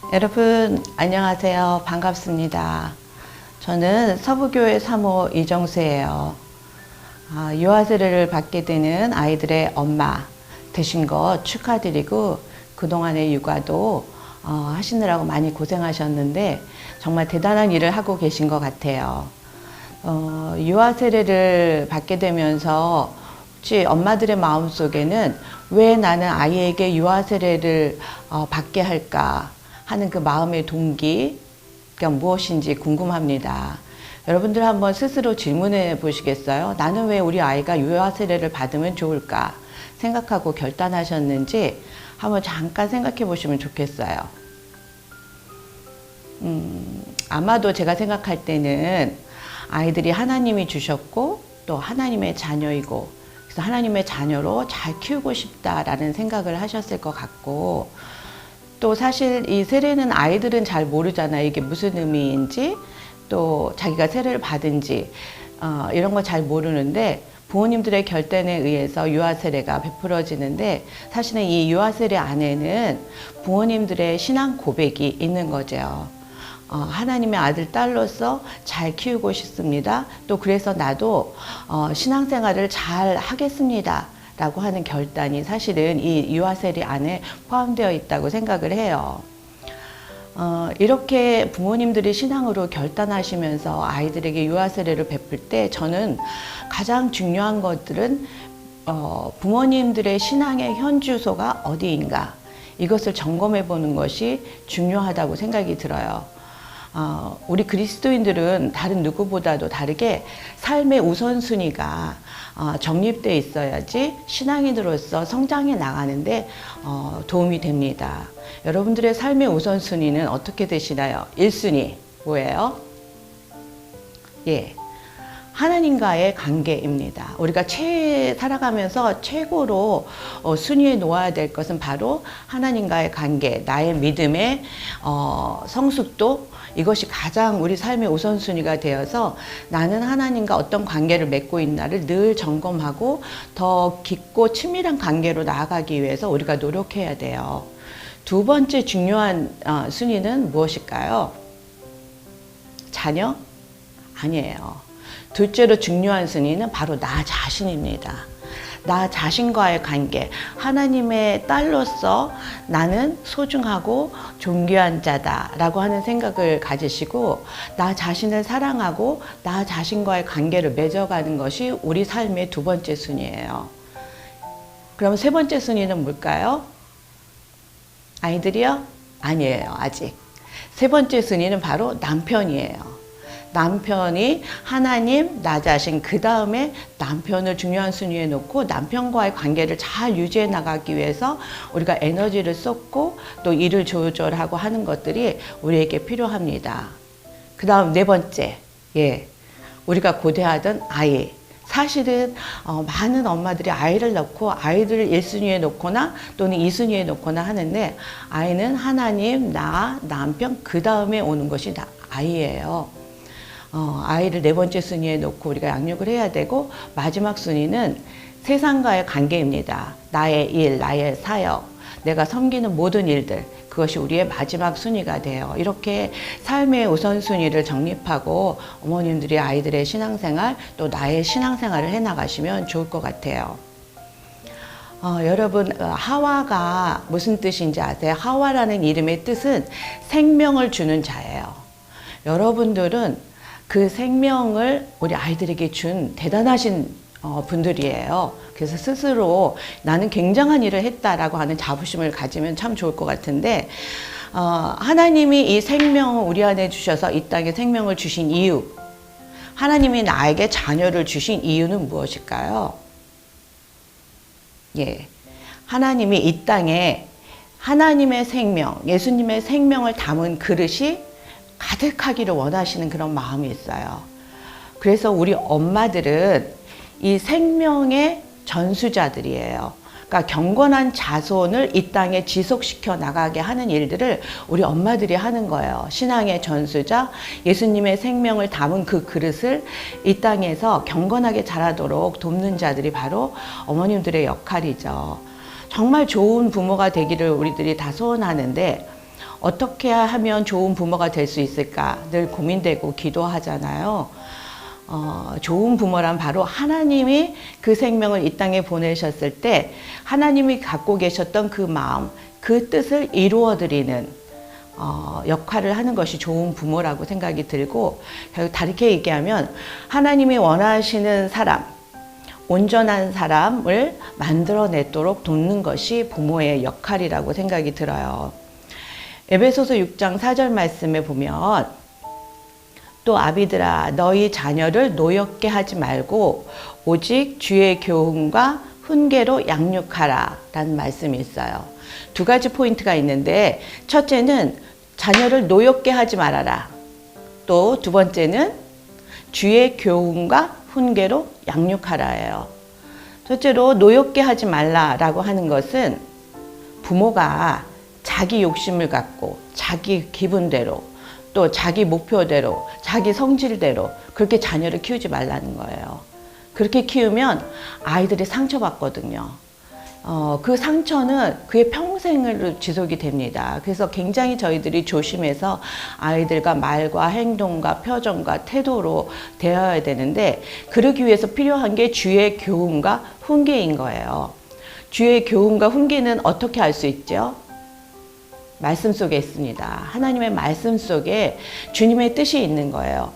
여러분 안녕하세요. 반갑습니다. 저는 서부교회 사모 이정수예요. 유아 세례를 받게 되는 아이들의 엄마 되신 거 축하드리고, 그동안의 육아도 하시느라고 많이 고생하셨는데 정말 대단한 일을 하고 계신 것 같아요. 유아 세례를 받게 되면서 혹시 엄마들의 마음속에는 왜 나는 아이에게 유아 세례를 받게 할까 하는 그 마음의 동기가 무엇인지 궁금합니다. 여러분들 한번 스스로 질문해 보시겠어요? 나는 왜 우리 아이가 유아 세례를 받으면 좋을까 생각하고 결단하셨는지 한번 잠깐 생각해 보시면 좋겠어요. 아마도 제가 생각할 때는 아이들이 하나님이 주셨고 또 하나님의 자녀이고, 그래서 하나님의 자녀로 잘 키우고 싶다라는 생각을 하셨을 것 같고, 또 사실 이 세례는 아이들은 잘 모르잖아요. 이게 무슨 의미인지, 또 자기가 세례를 받은지 이런 거 잘 모르는데, 부모님들의 결단에 의해서 유아 세례가 베풀어지는데, 사실은 이 유아 세례 안에는 부모님들의 신앙 고백이 있는 거죠. 하나님의 아들, 딸로서 잘 키우고 싶습니다. 또 그래서 나도 신앙생활을 잘 하겠습니다 라고 하는 결단이 사실은 이 유아 세례 안에 포함되어 있다고 생각을 해요. 이렇게 부모님들이 신앙으로 결단하시면서 아이들에게 유아 세례를 베풀 때 저는 가장 중요한 것들은 부모님들의 신앙의 현주소가 어디인가, 이것을 점검해 보는 것이 중요하다고 생각이 들어요. 우리 그리스도인들은 다른 누구보다도 다르게 삶의 우선순위가 정립되어 있어야지 신앙인으로서 성장해 나가는데 도움이 됩니다. 여러분들의 삶의 우선순위는 어떻게 되시나요? 1순위 뭐예요? 예, 하나님과의 관계입니다. 우리가 살아가면서 최고로 순위에 놓아야 될 것은 바로 하나님과의 관계, 나의 믿음의 성숙도, 이것이 가장 우리 삶의 우선순위가 되어서 나는 하나님과 어떤 관계를 맺고 있나를 늘 점검하고 더 깊고 친밀한 관계로 나아가기 위해서 우리가 노력해야 돼요. 두 번째 중요한 순위는 무엇일까요? 자녀? 아니에요. 둘째로 중요한 순위는 바로 나 자신입니다. 나 자신과의 관계, 하나님의 딸로서 나는 소중하고 존귀한 자다라고 하는 생각을 가지시고, 나 자신을 사랑하고 나 자신과의 관계를 맺어가는 것이 우리 삶의 두 번째 순위예요. 그럼 세 번째 순위는 뭘까요? 아이들이요? 아니에요, 아직. 세 번째 순위는 바로 남편이에요. 남편이 하나님, 나 자신, 그 다음에 남편을 중요한 순위에 놓고 남편과의 관계를 잘 유지해 나가기 위해서 우리가 에너지를 쏟고 또 일을 조절하고 하는 것들이 우리에게 필요합니다. 그 다음 네 번째, 우리가 고대하던 아이. 사실은 많은 엄마들이 아이를 낳고 아이들을 1순위에 놓거나 또는 2순위에 놓거나 하는데, 아이는 하나님, 나, 남편, 그 다음에 오는 것이 아이예요. 아이를 네 번째 순위에 놓고 우리가 양육을 해야 되고, 마지막 순위는 세상과의 관계입니다. 나의 일, 나의 사역, 내가 섬기는 모든 일들, 그것이 우리의 마지막 순위가 돼요. 이렇게 삶의 우선순위를 정립하고 어머님들이 아이들의 신앙생활, 또 나의 신앙생활을 해나가시면 좋을 것 같아요. 여러분, 하와가 무슨 뜻인지 아세요? 하와라는 이름의 뜻은 생명을 주는 자예요. 여러분들은 그 생명을 우리 아이들에게 준 대단하신 분들이에요. 그래서 스스로 나는 굉장한 일을 했다라고 하는 자부심을 가지면 참 좋을 것 같은데, 하나님이 이 생명을 우리 안에 주셔서 이 땅에 생명을 주신 이유, 하나님이 나에게 자녀를 주신 이유는 무엇일까요? 하나님이 이 땅에 하나님의 생명, 예수님의 생명을 담은 그릇이 가득하기를 원하시는 그런 마음이 있어요. 그래서 우리 엄마들은 이 생명의 전수자들이에요. 그러니까 경건한 자손을 이 땅에 지속시켜 나가게 하는 일들을 우리 엄마들이 하는 거예요. 신앙의 전수자, 예수님의 생명을 담은 그 그릇을 이 땅에서 경건하게 자라도록 돕는 자들이 바로 어머님들의 역할이죠. 정말 좋은 부모가 되기를 우리들이 다 소원하는데, 어떻게 하면 좋은 부모가 될 수 있을까 늘 고민되고 기도하잖아요. 좋은 부모란 바로 하나님이 그 생명을 이 땅에 보내셨을 때 하나님이 갖고 계셨던 그 마음, 그 뜻을 이루어드리는 역할을 하는 것이 좋은 부모라고 생각이 들고, 결국 다르게 얘기하면 하나님이 원하시는 사람, 온전한 사람을 만들어내도록 돕는 것이 부모의 역할이라고 생각이 들어요. 에베소서 6장 4절 말씀에 보면 또 아비들아 너희 자녀를 노엽게 하지 말고 오직 주의 교훈과 훈계로 양육하라 라는 말씀이 있어요. 두 가지 포인트가 있는데, 첫째는 자녀를 노엽게 하지 말아라. 또 두 번째는 주의 교훈과 훈계로 양육하라예요. 첫째로 노엽게 하지 말라라고 하는 것은 부모가 자기 욕심을 갖고 자기 기분대로 또 자기 목표대로 자기 성질대로 그렇게 자녀를 키우지 말라는 거예요. 그렇게 키우면 아이들이 상처받거든요. 그 상처는 그의 평생으로 지속이 됩니다. 그래서 굉장히 저희들이 조심해서 아이들과 말과 행동과 표정과 태도로 대해야 되는데, 그러기 위해서 필요한 게 주의 교훈과 훈계인 거예요. 주의 교훈과 훈계는 어떻게 알 수 있죠? 말씀 속에 있습니다. 하나님의 말씀 속에 주님의 뜻이 있는 거예요.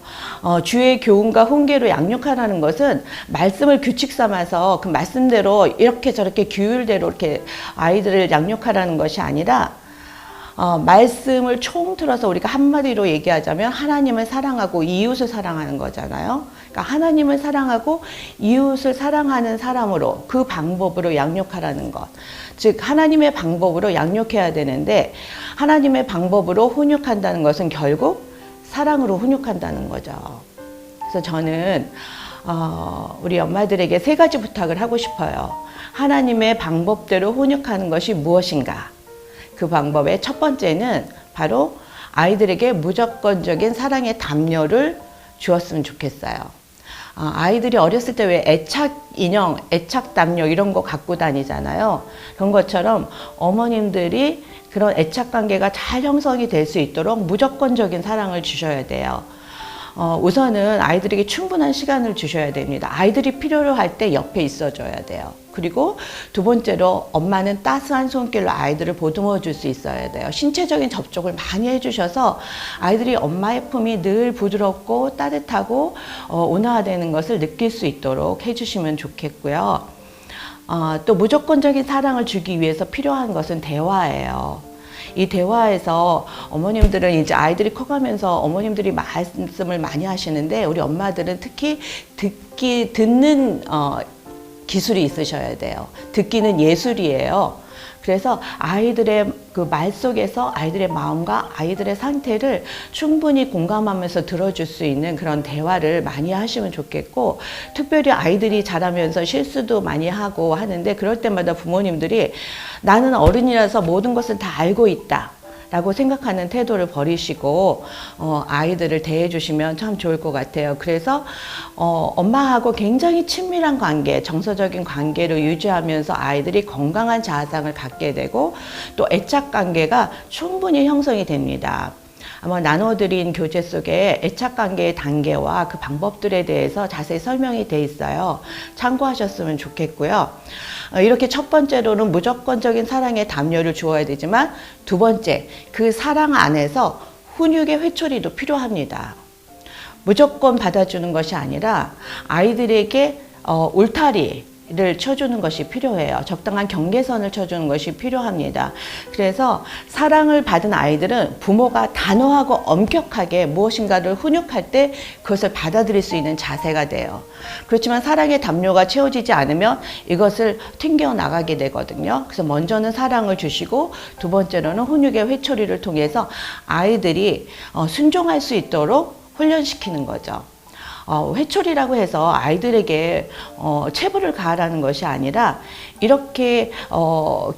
주의 교훈과 훈계로 양육하라는 것은 말씀을 규칙 삼아서 그 말씀대로 이렇게 저렇게 규율대로 이렇게 아이들을 양육하라는 것이 아니라, 말씀을 총틀어서 우리가 한마디로 얘기하자면 하나님을 사랑하고 이웃을 사랑하는 거잖아요. 그러니까 하나님을 사랑하고 이웃을 사랑하는 사람으로, 그 방법으로 양육하라는 것. 즉 하나님의 방법으로 양육해야 되는데, 하나님의 방법으로 훈육한다는 것은 결국 사랑으로 훈육한다는 거죠. 그래서 저는 우리 엄마들에게 세 가지 부탁을 하고 싶어요. 하나님의 방법대로 훈육하는 것이 무엇인가? 그 방법의 첫 번째는 바로 아이들에게 무조건적인 사랑의 담요를 주었으면 좋겠어요. 아이들이 어렸을 때 왜 애착 인형, 애착 담요 이런 거 갖고 다니잖아요. 그런 것처럼 어머님들이 그런 애착 관계가 잘 형성이 될 수 있도록 무조건적인 사랑을 주셔야 돼요. 우선은 아이들에게 충분한 시간을 주셔야 됩니다. 아이들이 필요로 할 때 옆에 있어줘야 돼요. 그리고 두 번째로 엄마는 따스한 손길로 아이들을 보듬어 줄 수 있어야 돼요. 신체적인 접촉을 많이 해주셔서 아이들이 엄마의 품이 늘 부드럽고 따뜻하고 온화되는 것을 느낄 수 있도록 해주시면 좋겠고요. 또 무조건적인 사랑을 주기 위해서 필요한 것은 대화예요. 이 대화에서 어머님들은 이제 아이들이 커가면서 어머님들이 말씀을 많이 하시는데, 우리 엄마들은 특히 듣는 기술이 있으셔야 돼요. 듣기는 예술이에요. 그래서 아이들의 그 말 속에서 아이들의 마음과 아이들의 상태를 충분히 공감하면서 들어줄 수 있는 그런 대화를 많이 하시면 좋겠고, 특별히 아이들이 자라면서 실수도 많이 하고 하는데, 그럴 때마다 부모님들이 나는 어른이라서 모든 것을 다 알고 있다 라고 생각하는 태도를 버리시고 아이들을 대해 주시면 참 좋을 것 같아요. 그래서 엄마하고 굉장히 친밀한 관계, 정서적인 관계를 유지하면서 아이들이 건강한 자아상을 갖게 되고 또 애착 관계가 충분히 형성이 됩니다. 아마 나눠드린 교재 속에 애착관계의 단계와 그 방법들에 대해서 자세히 설명이 돼 있어요. 참고하셨으면 좋겠고요. 이렇게 첫 번째로는 무조건적인 사랑의 담요를 주어야 되지만, 두 번째, 그 사랑 안에서 훈육의 회초리도 필요합니다. 무조건 받아주는 것이 아니라 아이들에게 울타리를 쳐주는 것이 필요해요. 적당한 경계선을 쳐주는 것이 필요합니다. 그래서 사랑을 받은 아이들은 부모가 단호하고 엄격하게 무엇인가를 훈육할 때 그것을 받아들일 수 있는 자세가 돼요. 그렇지만 사랑의 담요가 채워지지 않으면 이것을 튕겨나가게 되거든요. 그래서 먼저는 사랑을 주시고 두 번째로는 훈육의 회초리를 통해서 아이들이 순종할 수 있도록 훈련시키는 거죠. 회초리라고 해서 아이들에게 체벌을 가하라는 것이 아니라, 이렇게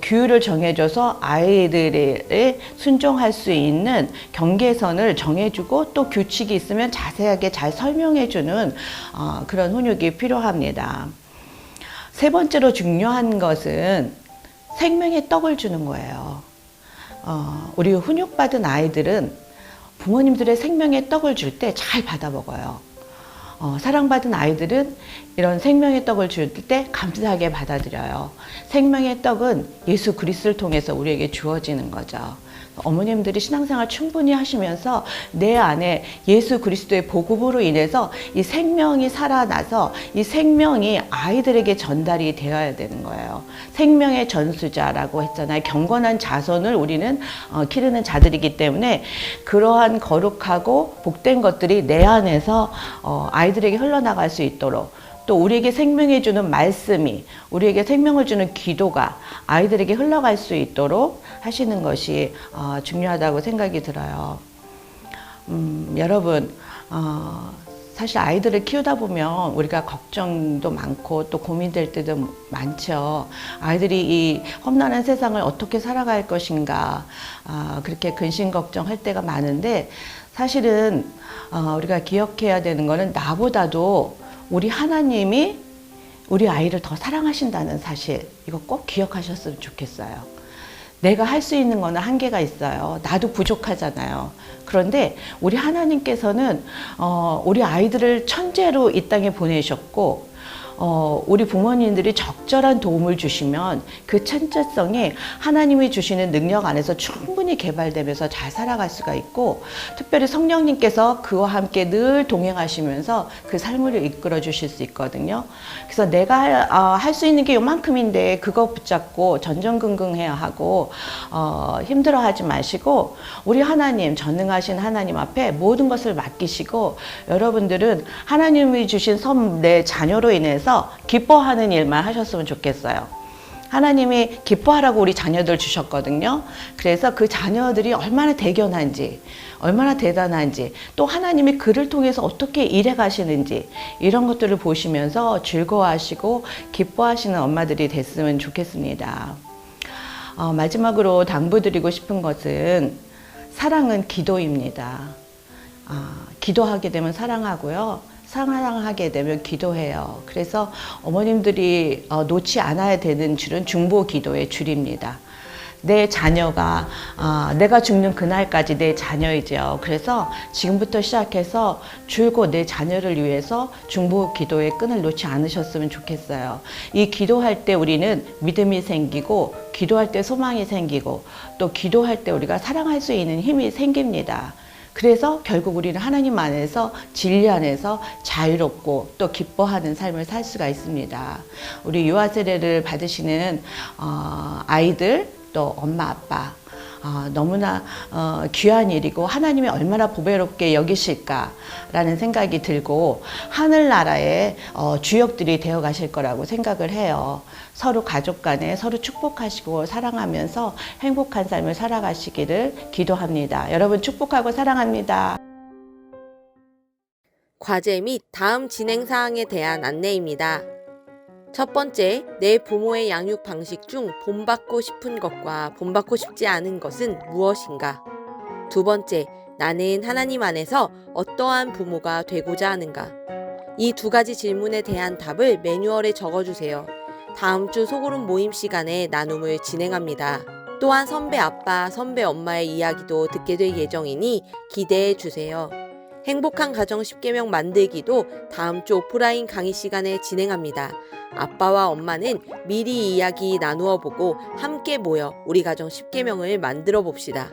규율을 정해줘서 아이들이 순종할 수 있는 경계선을 정해주고 또 규칙이 있으면 자세하게 잘 설명해주는 그런 훈육이 필요합니다. 세 번째로 중요한 것은 생명의 떡을 주는 거예요. 우리 훈육받은 아이들은 부모님들의 생명의 떡을 줄 때 잘 받아 먹어요. 사랑받은 아이들은 이런 생명의 떡을 줄 때 감사하게 받아들여요. 생명의 떡은 예수 그리스도를 통해서 우리에게 주어지는 거죠. 어머님들이 신앙생활 충분히 하시면서 내 안에 예수 그리스도의 복음으로 인해서 이 생명이 살아나서 이 생명이 아이들에게 전달이 되어야 되는 거예요. 생명의 전수자라고 했잖아요. 경건한 자손을 우리는 기르는 자들이기 때문에 그러한 거룩하고 복된 것들이 내 안에서 아이들에게 흘러나갈 수 있도록, 또 우리에게 생명해 주는 말씀이, 우리에게 생명을 주는 기도가 아이들에게 흘러갈 수 있도록 하시는 것이 중요하다고 생각이 들어요. 여러분, 사실 아이들을 키우다 보면 우리가 걱정도 많고 또 고민될 때도 많죠. 아이들이 이 험난한 세상을 어떻게 살아갈 것인가, 그렇게 근심 걱정할 때가 많은데, 사실은 우리가 기억해야 되는 거는 나보다도 우리 하나님이 우리 아이를 더 사랑하신다는 사실, 이거 꼭 기억하셨으면 좋겠어요. 내가 할 수 있는 거는 한계가 있어요. 나도 부족하잖아요. 그런데 우리 하나님께서는 우리 아이들을 천재로 이 땅에 보내셨고, 우리 부모님들이 적절한 도움을 주시면 그 천재성이 하나님이 주시는 능력 안에서 충분히 개발되면서 잘 살아갈 수가 있고, 특별히 성령님께서 그와 함께 늘 동행하시면서 그 삶을 이끌어 주실 수 있거든요. 그래서 내가 할 수 있는 게 요만큼인데 그거 붙잡고 전전긍긍해야 하고 힘들어하지 마시고, 우리 하나님, 전능하신 하나님 앞에 모든 것을 맡기시고, 여러분들은 하나님이 주신 내 자녀로 인해서 기뻐하는 일만 하셨으면 좋겠어요. 하나님이 기뻐하라고 우리 자녀들 주셨거든요. 그래서 그 자녀들이 얼마나 대견한지, 얼마나 대단한지, 또 하나님이 그를 통해서 어떻게 일해 가시는지, 이런 것들을 보시면서 즐거워하시고 기뻐하시는 엄마들이 됐으면 좋겠습니다. 마지막으로 당부드리고 싶은 것은, 사랑은 기도입니다. 기도하게 되면 사랑하고요. 사랑하게 되면 기도해요. 그래서 어머님들이 놓지 않아야 되는 줄은 중보 기도의 줄입니다. 내 자녀가 내가 죽는 그날까지 내 자녀이죠. 그래서 지금부터 시작해서 줄곧 내 자녀를 위해서 중보 기도의 끈을 놓지 않으셨으면 좋겠어요. 이 기도할 때 우리는 믿음이 생기고, 기도할 때 소망이 생기고, 또 기도할 때 우리가 사랑할 수 있는 힘이 생깁니다. 그래서 결국 우리는 하나님 안에서, 진리 안에서 자유롭고 또 기뻐하는 삶을 살 수가 있습니다. 우리 유아 세례를 받으시는 아이들, 또 엄마 아빠, 너무나 귀한 일이고 하나님이 얼마나 보배롭게 여기실까라는 생각이 들고, 하늘나라의 주역들이 되어 가실 거라고 생각을 해요. 서로 가족 간에 서로 축복하시고 사랑하면서 행복한 삶을 살아가시기를 기도합니다. 여러분 축복하고 사랑합니다. 과제 및 다음 진행 사항에 대한 안내입니다. 첫 번째, 내 부모의 양육 방식 중 본받고 싶은 것과 본받고 싶지 않은 것은 무엇인가? 두 번째, 나는 하나님 안에서 어떠한 부모가 되고자 하는가? 이 두 가지 질문에 대한 답을 매뉴얼에 적어주세요. 다음 주 소그룹 모임 시간에 나눔을 진행합니다. 또한 선배 아빠, 선배 엄마의 이야기도 듣게 될 예정이니 기대해 주세요. 행복한 가정 10계명 만들기도 다음 주 오프라인 강의 시간에 진행합니다. 아빠와 엄마는 미리 이야기 나누어 보고 함께 모여 우리 가정 10계명을 만들어 봅시다.